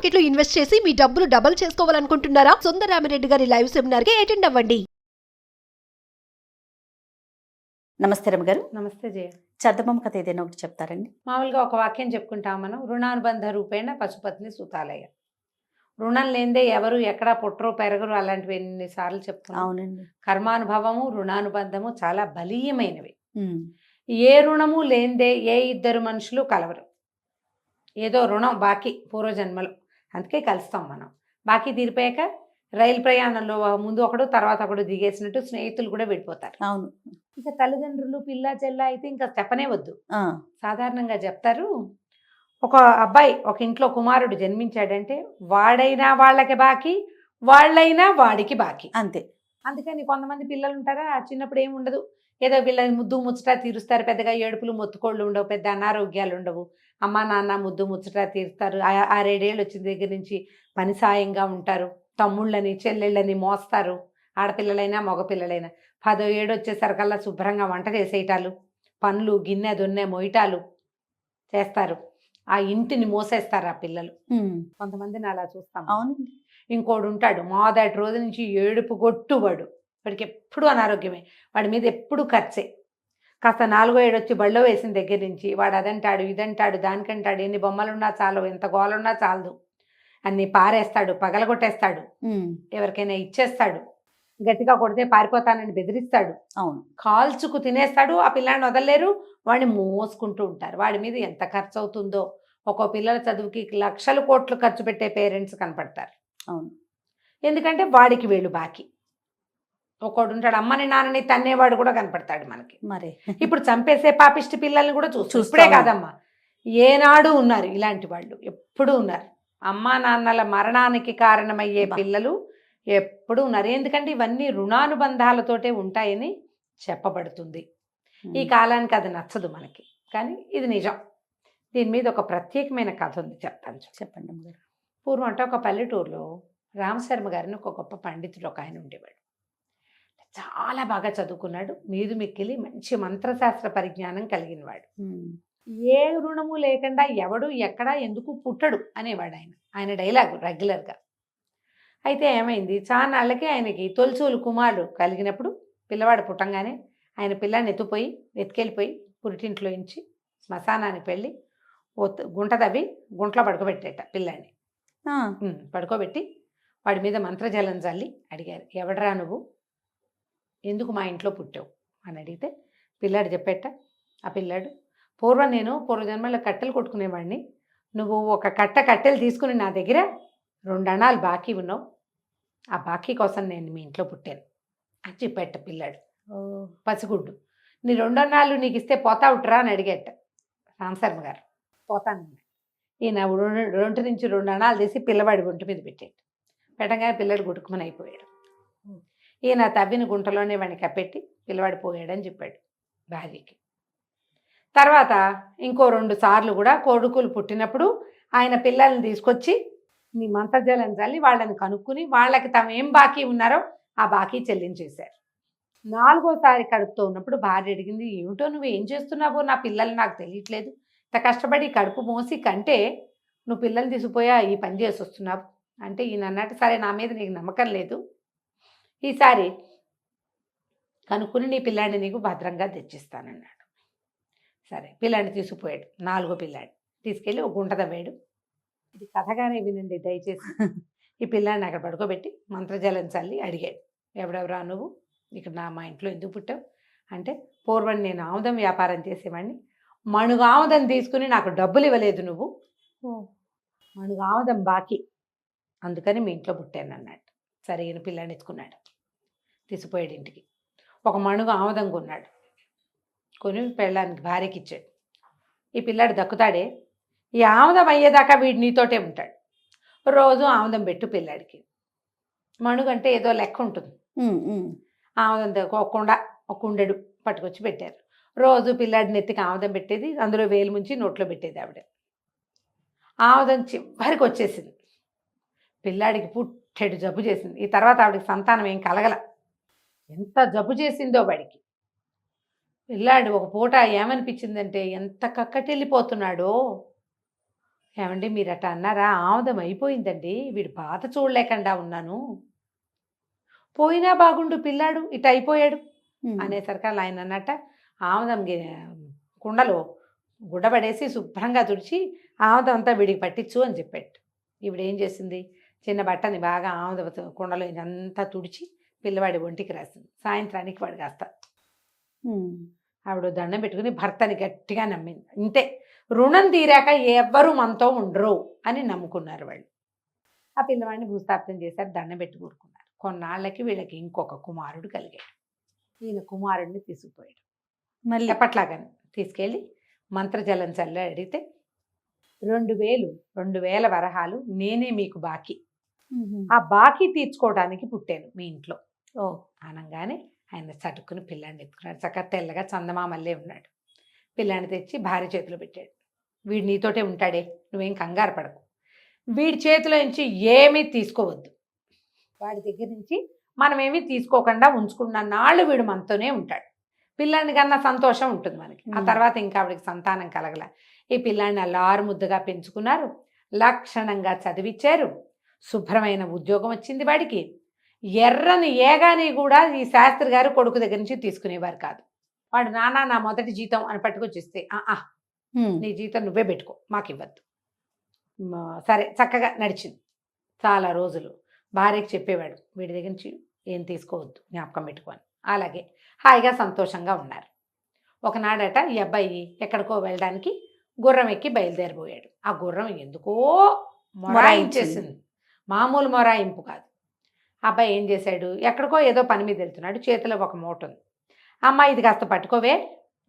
Market లో invest చేసి మీ డబ్బులు డబుల్ చేసుకోవాలనుకుంటున్నారా? సుందరరామిరెడ్డి గారి లైవ్ సెమినార్ కి అటెండ్ అవ్వండి. నమస్తే రమగారు. నమస్తే జయ. చద్దబొమ్మ కథ ఏదైనా ఒకటి చెప్తారండి? మామూలుగా ఒక వాక్యం చెప్పుకుంటాం మనం. రుణానుబంధ రూపేణ పశుపతిని సుతాలయ. రుణం లేదే ఎవరు ఎక్కడా పుట్టరు పెరగరు, అలాంటివి ఎన్నిసార్లు చెప్తున్నాం. అవునండి. కర్మానుభవము రుణానుబంధము చాలా బలీయమైనవి. ఏ రుణము లేదే ఏ ఇద్దరు మనుషులు కలవరు. ఏదో రుణం బాకీ పూర్వజన్మలో, అందుకే కలుస్తాం మనం. బాకీ తీరిపోయాక రైలు ప్రయాణంలో ముందు ఒకడు తర్వాత ఒకడు దిగేసినట్టు స్నేహితులు కూడా విడిపోతారు. అవును. ఇక తల్లిదండ్రులు పిల్ల చెల్ల అయితే ఇంకా చెప్పనే వద్దు. సాధారణంగా చెప్తారు, ఒక అబ్బాయి ఒక ఇంట్లో కుమారుడు జన్మించాడంటే వాడైనా వాళ్ళకి బాకీ, వాళ్ళైనా వాడికి బాకీ, అంతే. అందుకని కొంతమంది పిల్లలు ఉంటారా, చిన్నప్పుడు ఏమి ఉండదు, ఏదో పిల్లలు ముద్దు ముచ్చట తీరుస్తారు, పెద్దగా ఏడుపులు మొత్తుకోళ్ళు ఉండవు, పెద్ద అనారోగ్యాలు ఉండవు, అమ్మ నాన్న ముద్దు ముచ్చట తీరుస్తారు. 6-7 ఏళ్ళు వచ్చిన దగ్గర నుంచి పని సాయంగా ఉంటారు, తమ్ముళ్ళని చెల్లెళ్ళని మోస్తారు, ఆడపిల్లలైనా మగపిల్లలైనా. 10వ ఏడు వచ్చేసరికల్లా శుభ్రంగా వంట చేసేయటాలు, పనులు గిన్నె దొన్నె మొయ్యటాలు చేస్తారు, ఆ ఇంటిని మోసేస్తారు ఆ పిల్లలు. కొంతమందిని అలా చూస్తాం. అవునండి. ఇంకోడు ఉంటాడు, మొదటి రోజు నుంచి ఏడుపు కొట్టువాడు, వాడికి ఎప్పుడు అనారోగ్యమే, వాడి మీద ఎప్పుడు ఖర్చే. కాస్త 4వ ఏడు వచ్చి బళ్ళో వేసిన దగ్గర నుంచి వాడు అదంటాడు ఇదంటాడు దానికంటాడు, ఎన్ని బొమ్మలున్నా చాలు, ఎంత గోలున్నా చాలదు, అన్ని పారేస్తాడు, పగలగొట్టేస్తాడు, ఎవరికైనా ఇచ్చేస్తాడు, గట్టిగా కొడితే పారిపోతానని బెదిరిస్తాడు, అవును, కాల్చుకు తినేస్తాడు. ఆ పిల్లాడిని వదలలేరు, వాడిని మోసుకుంటూ ఉంటారు. వాడి మీద ఎంత ఖర్చు అవుతుందో. ఒక్కో పిల్లల చదువుకి లక్షల కోట్లు ఖర్చు పెట్టే పేరెంట్స్ కనపడతారు. అవును. ఎందుకంటే వాడికి వీళ్ళు బాకీ. ఒక్కోడు ఉంటాడు అమ్మని నాన్నని తన్నేవాడు కూడా కనపడతాడు మనకి. మరి ఇప్పుడు చంపేసే పాపిష్టి పిల్లల్ని కూడా చూస్తాం. ఇప్పుడే కాదమ్మా, ఏనాడు ఉన్నారు ఇలాంటి వాళ్ళు, ఎప్పుడూ ఉన్నారు. అమ్మా నాన్నల మరణానికి కారణమయ్యే పిల్లలు ఎప్పుడూ ఉన్నారు. ఎందుకంటే ఇవన్నీ రుణానుబంధాలతోటే ఉంటాయని చెప్పబడుతుంది. ఈ కాలానికి అది నచ్చదు మనకి, కానీ ఇది నిజం. దీని మీద ఒక ప్రత్యేకమైన కథ ఉంది, చెప్తాను. చెప్పండి అమ్మగారు. పూర్వం అంటే ఒక పల్లెటూరులో రామశర్మ గారిని ఒక గొప్ప పండితుడు ఒక ఆయన ఉండేవాడు. చాలా బాగా చదువుకున్నాడు, మీదు మిక్కిలి మంచి మంత్రశాస్త్ర పరిజ్ఞానం కలిగిన వాడు. ఏ రుణము లేకుండా ఎవడు ఎక్కడా ఎందుకు పుట్టడు అనేవాడు ఆయన డైలాగు రెగ్యులర్గా. అయితే ఏమైంది, చానాళ్ళకి ఆయనకి తొలిచూలు కుమారుడు కలిగినప్పుడు పిల్లవాడు పుట్టంగానే ఆయన పిల్లాన్ని ఎత్తుకెళ్ళిపోయి పురిటింట్లో ఇంచి శ్మశానానికి వెళ్ళి గుంట తవ్వి గుంటలో పడుకోబెట్టేట పిల్లాన్ని. పడుకోబెట్టి వాడి మీద మంత్రజలం చల్లి అడిగారు, ఎవడరా నువ్వు, ఎందుకు మా ఇంట్లో పుట్టావు అని అడిగితే పిల్లాడు చెప్పేట. ఆ పిల్లాడు, నేను పూర్వజన్మలో కట్టెలు కొట్టుకునేవాడిని, నువ్వు ఒక కట్టెలు తీసుకుని నా దగ్గర 2 అణాలు బాకీ ఉన్నావు, ఆ బాకీ కోసం నేను మీ ఇంట్లో పుట్టాను అని చెప్పేట పిల్లాడు. పసిగుడ్డు, నీ 2 అణాలు నీకు ఇస్తే పోతావుట్రా అని అడిగేట రామశర్మ గారు. పోతాను. ఈయన 2 నుంచి 2 అణాలు తీసి పిల్లవాడి ఒంటి మీద పెట్టగానే పిల్లడు గుడుకుమని అయిపోయాడు. ఈయన తవ్విన గుంటలోనే వాడిని కప్పెట్టి పిల్లవాడు పోయాడని చెప్పాడు భార్యకి. తర్వాత ఇంకో 2 సార్లు కూడా కొడుకులు పుట్టినప్పుడు ఆయన పిల్లల్ని తీసుకొచ్చి మీ మంత్రజలం చల్లి వాళ్ళని కనుక్కుని వాళ్ళకి తమ ఏం బాకీ ఉన్నారో ఆ బాకీ చెల్లించేశారు. 4వసారి కడుపుతో ఉన్నప్పుడు భార్య అడిగింది, ఏమిటో నువ్వు ఏం చేస్తున్నావో, నా పిల్లలు నాకు తెలియట్లేదు, ఇంత కష్టపడి కడుపు మోసి కంటే నువ్వు పిల్లల్ని తీసుకుపోయా ఈ పని చేసి వస్తున్నావు అంటే ఈయన అన్నట్టు, సరే నా మీద నీకు నమ్మకం లేదు, ఈసారి కనుక్కుని నీ పిల్లాడిని నీకు భద్రంగా తెచ్చిస్తానన్నాడు. సరే పిల్లాడిని తీసుకుపోయాడు. 4వ పిల్లాడిని తీసుకెళ్ళి ఒక గుంట తవ్వాడు. ఇది కథగానే వినండి దయచేసి. ఈ పిల్లాడిని అక్కడ పడుకోబెట్టి మంత్రజలం చల్లి అడిగాడు, ఎవడెవరా నువ్వు, ఇక్కడ మా ఇంట్లో ఎందుకు పుట్టావు అంటే, పూర్వం నేను ఆముదం వ్యాపారం చేసేవాడిని, మణుగు ఆముదం తీసుకుని నాకు డబ్బులు ఇవ్వలేదు నువ్వు, మణుగు ఆముదం బాకీ, అందుకని మీ ఇంట్లో పుట్టాను అన్నాడు. సరే ఈయన పిల్లాడిని ఎత్తుకున్నాడు, తీసిపోయాడు ఇంటికి. ఒక మణుగు ఆముదం కొన్నాడు, కొని పెళ్ళానికి భార్యకి ఇచ్చాడు. ఈ పిల్లాడు దక్కుతాడే, ఈ ఆముదం అయ్యేదాకా వీడు నీతోటే ఉంటాడు, రోజు ఆముదం పెట్టు పిల్లాడికి. మణుగు అంటే ఏదో లెక్క ఉంటుంది, ఆముదం ఒక కుండెడు పట్టుకొచ్చి పెట్టారు. రోజు పిల్లాడిని ఎత్తికి ఆముదం పెట్టేది, అందులో వేలు ముంచి నోట్లో పెట్టేది ఆవిడ. ఆముదం చివరికి వచ్చేసింది, పిల్లాడికి పుట్టెడు జబ్బు చేసింది. ఈ తర్వాత ఆవిడకి సంతానం ఏం కలగల. ఎంత జబ్బు చేసిందో వాడికి. పిల్లాడు ఒక పూట ఏమనిపించిందంటే, ఎంత కక్కటిల్లిపోతున్నాడో, ఏమండి మీరు అట్లా అన్నారా? ఆముదం అయిపోయిందండి, వీడు బాధ చూడలేకుండా ఉన్నాను, పోయినా బాగుండు పిల్లాడు ఇటు అయిపోయాడు అనేసరికి ఆయన అన్నట్ట ఆముదం కుండలో గుడ్డబడేసి శుభ్రంగా తుడిచి ఆముదం అంతా వీడికి పట్టించు అని చెప్పాడు. ఇప్పుడు ఏం చేసింది, చిన్న బట్టని బాగా ఆముద కుండలో అంతా తుడిచి పిల్లవాడి ఒంటికి రాసింది. సాయంత్రానికి వాడు కాస్త ఆవిడ దండం పెట్టుకుని భర్తని గట్టిగా నమ్మింది. ఇంతే, రుణం తీరాక ఎవ్వరూ మనతో ఉండరు అని నమ్ముకున్నారు వాళ్ళు. ఆ పిల్లవాడిని భూస్థాపితం చేశారు, దండం పెట్టి కూరుకున్నారు. కొన్నాళ్ళకి వీళ్ళకి ఇంకొక కుమారుడు కలిగాడు. ఈయన కుమారుడిని తీసుకుపోయాడు. మళ్ళీ ఎప్పట్లాగానే తీసుకెళ్ళి మంత్రజలం చల్లి అడిగితే 2000 వరహాలు నేనే మీకు బాకీ, ఆ బాకీ తీర్చుకోవడానికి పుట్టాను మీ ఇంట్లో అనగానే ఆయన చటుక్కుని పిల్లాన్ని ఎత్తుకున్నాడు. చక్కగా తెల్లగా చందమామల్లే ఉన్నాడు. పిల్లాన్ని తెచ్చి భార్య చేతిలో పెట్టాడు. వీడు నీతోటే ఉంటాడే, నువ్వేం కంగారు పడకు, వీడి చేతిలో నుంచి ఏమీ తీసుకోవద్దు, వాడి దగ్గర నుంచి మనమేమీ తీసుకోకుండా ఉంచుకున్న నాళ్ళు వీడు మనతోనే ఉంటాడు. పిల్లాన్ని కన్నా సంతోషం ఉంటుంది మనకి. ఆ తర్వాత ఇంకా ఆవిడకి సంతానం కలగల. ఈ పిల్లాన్ని అల్లారు ముద్దుగా పెంచుకున్నారు, లక్షణంగా చదివించారు, శుభ్రమైన ఉద్యోగం వచ్చింది వాడికి. ఎర్రని ఏగాని కూడా ఈ శాస్త్రి గారు కొడుకు దగ్గర నుంచి తీసుకునేవారు కాదు. వాడు నాన్న నా మొదటి జీతం అని పట్టుకొచ్చిస్తే నీ జీతం నువ్వే పెట్టుకో, మాకు ఇవ్వద్దు. సరే, చక్కగా నడిచింది చాలా రోజులు. భార్యకి చెప్పేవాడు, వీడి దగ్గర నుంచి ఏం తీసుకోవద్దు, జ్ఞాపకం పెట్టుకొని. అలాగే హాయిగా సంతోషంగా ఉన్నారు. ఒకనాడట ఈ అబ్బాయి ఎక్కడికో వెళ్ళడానికి గుర్రం ఎక్కి బయలుదేరిపోయాడు. ఆ గుర్రం ఎందుకో మొరాయించేసింది, మామూలు మొరాయింపు కాదు. అబ్బాయి ఏం చేశాడు, ఎక్కడికో ఏదో పని మీద వెళ్తున్నాడు, చేతిలో ఒక మూట ఉంది. అమ్మ ఇది కాస్త పట్టుకోవే,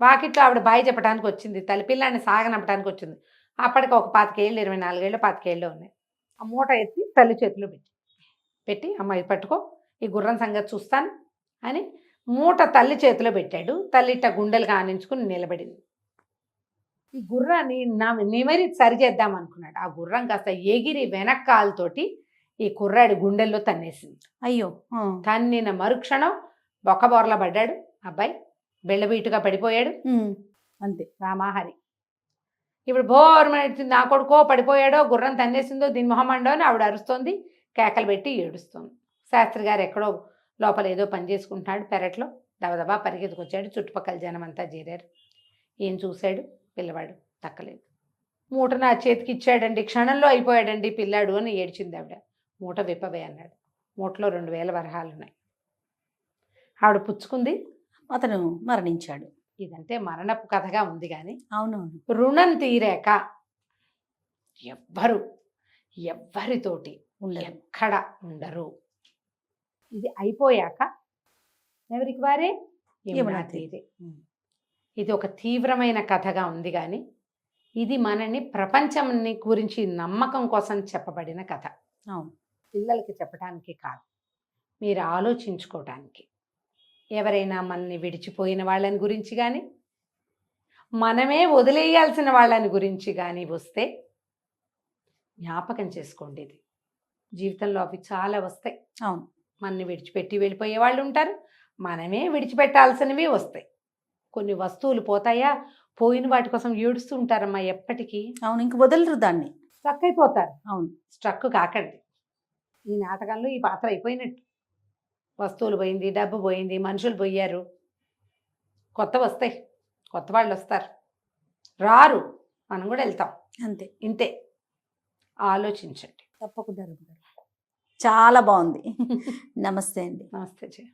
వాకిట్లో ఆవిడ బాయి చెప్పడానికి వచ్చింది, తల్లి పిల్లాన్ని సాగనంపడానికి వచ్చింది. అప్పటికి ఒక 25 ఏళ్ళు, 24 ఏళ్ళు, 25 ఏళ్ళు ఉన్నాయి. ఆ మూట ఎత్తి తల్లి చేతిలో పెట్టి అమ్మ ఇది పట్టుకో, ఈ గుర్రం సంగతి చూస్తాను అని మూట తల్లి చేతిలో పెట్టాడు. తల్లి ఇట్ట గుండెలు కానించుకుని నిలబడింది. ఈ గుర్రాన్ని నిమరి సరిచేద్దాం అనుకున్నాడు. ఆ గుర్రం కాస్త ఎగిరి వెనక్కాలతోటి ఈ కుర్రాడి గుండెల్లో తన్నేసింది. అయ్యో! తన్నిన మరుక్షణం బొక్కబోర్ల పడ్డాడు అబ్బాయి, బెళ్ళబీటుగా పడిపోయాడు. అంతే. రామాహరి ఇప్పుడు బోర్మని నా కొడుకో పడిపోయాడో, గుర్రం తన్నేసిందో, దీని మొహమండో అని ఆవిడ అరుస్తోంది, కేకలు పెట్టి ఏడుస్తోంది. శాస్త్రి గారు ఎక్కడో లోపల ఏదో పని చేసుకుంటున్నాడు పెరట్లో. దబదబా పరిగెత్తుకొచ్చాడు. చుట్టుపక్కల జనం అంతా చేరారు. ఏం చూశాడు, పిల్లవాడు దక్కలేదు. మూట నా చేతికి ఇచ్చాడండి, క్షణంలో అయిపోయాడండి పిల్లాడు అని ఏడ్చింది ఆవిడ. మూట విప్పవే అన్నాడు. మూటలో 2000 వరహాలు ఉన్నాయి. ఆవిడ పుచ్చుకుంది, అతను మరణించాడు. ఇదంటే మరణపు కథగా ఉంది కానీ అవునవును. రుణం తీరాక ఎవ్వరితోటి ఎక్కడ ఉండరు. ఇది అయిపోయాక ఎవరికి వారే యమునా తీరే. ఇది ఒక తీవ్రమైన కథగా ఉంది కానీ ఇది మనని ప్రపంచాన్ని గురించి నమ్మకం కోసం చెప్పబడిన కథ. అవును. పిల్లలకి చెప్పడానికి కాదు, మీరు ఆలోచించుకోవటానికి. ఎవరైనా మనని విడిచిపోయిన వాళ్ళని గురించి కానీ, మనమే వదిలేయాల్సిన వాళ్ళని గురించి కానీ వస్తే జ్ఞాపకం చేసుకోండి. ఇది జీవితంలో అవి చాలా వస్తాయి. అవును. మనని విడిచిపెట్టి వెళ్ళిపోయే వాళ్ళు ఉంటారు, మనమే విడిచిపెట్టాల్సినవి వస్తాయి. కొన్ని వస్తువులు పోతాయా, పోయిన వాటి కోసం ఏడుస్తూ ఉంటారమ్మా ఎప్పటికీ. అవును, ఇంక వదలరు దాన్ని. స్ట్రక్ అయిపోతారు. అవును. స్ట్రక్ కాకండి. ఈ నాటకంలో ఈ పాత్ర అయిపోయినట్టు. వస్తువులు పోయింది, డబ్బు పోయింది, మనుషులు పోయారు, కొత్త వస్తాయి, కొత్త వాళ్ళు వస్తారు, రారు, మనం కూడా వెళ్తాం. అంతే. ఇంతే. ఆలోచించండి. తప్పకుండా. చాలా బాగుంది. నమస్తే అండి. నమస్తే జయ.